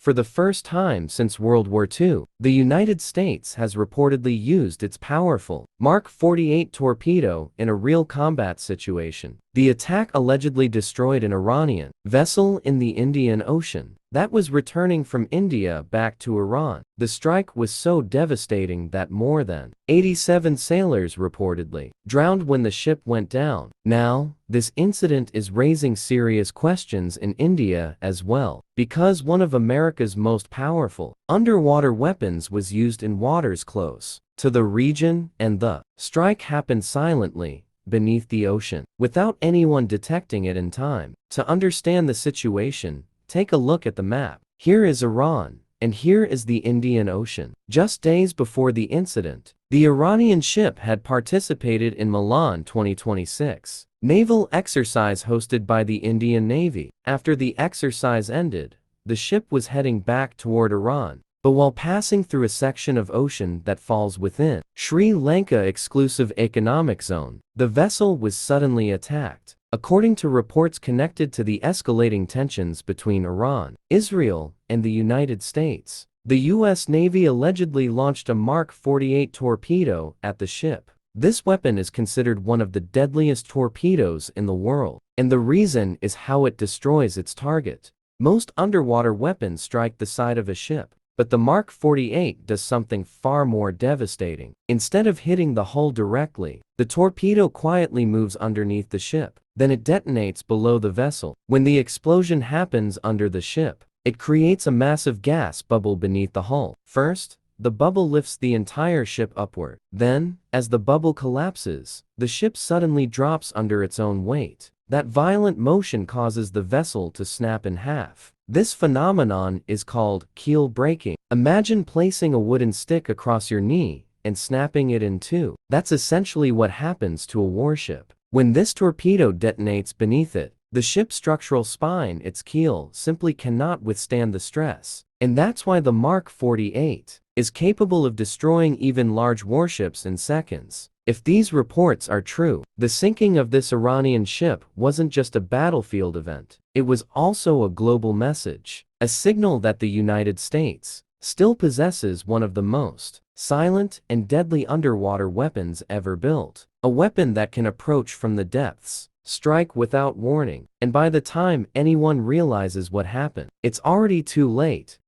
For the first time since World War II, the United States has reportedly used its powerful Mark 48 torpedo in a real combat situation. The attack allegedly destroyed an Iranian vessel in the Indian Ocean that was returning from India back to Iran. The strike was so devastating that more than 87 sailors reportedly drowned when the ship went down. Now, this incident is raising serious questions in India as well, because one of America's most powerful underwater weapons was used in waters close to the region, and the strike happened silently beneath the ocean, without anyone detecting it in time. To understand the situation, take a look at the map. Here is Iran, and here is the Indian Ocean. Just days before the incident, the Iranian ship had participated in MILAN 2026 Naval Exercise hosted by the Indian Navy. After the exercise ended, the ship was heading back toward Iran, but while passing through a section of ocean that falls within Sri Lanka Exclusive Economic Zone, the vessel was suddenly attacked. According to reports connected to the escalating tensions between Iran, Israel, and the United States, the U.S. Navy allegedly launched a Mark 48 torpedo at the ship. This weapon is considered one of the deadliest torpedoes in the world, and the reason is how it destroys its target. Most underwater weapons strike the side of a ship, but the Mark 48 does something far more devastating. Instead of hitting the hull directly, the torpedo quietly moves underneath the ship. Then it detonates below the vessel. When the explosion happens under the ship, it creates a massive gas bubble beneath the hull. First, the bubble lifts the entire ship upward. Then, as the bubble collapses, the ship suddenly drops under its own weight. That violent motion causes the vessel to snap in half. This phenomenon is called keel breaking. Imagine placing a wooden stick across your knee and snapping it in two. That's essentially what happens to a warship. When this torpedo detonates beneath it, the ship's structural spine, its keel, simply cannot withstand the stress. And that's why the Mark 48 is capable of destroying even large warships in seconds. If these reports are true, the sinking of this Iranian ship wasn't just a battlefield event. It was also a global message, a signal that the United States still possesses one of the most silent and deadly underwater weapons ever built. A weapon that can approach from the depths, strike without warning, and by the time anyone realizes what happened, it's already too late.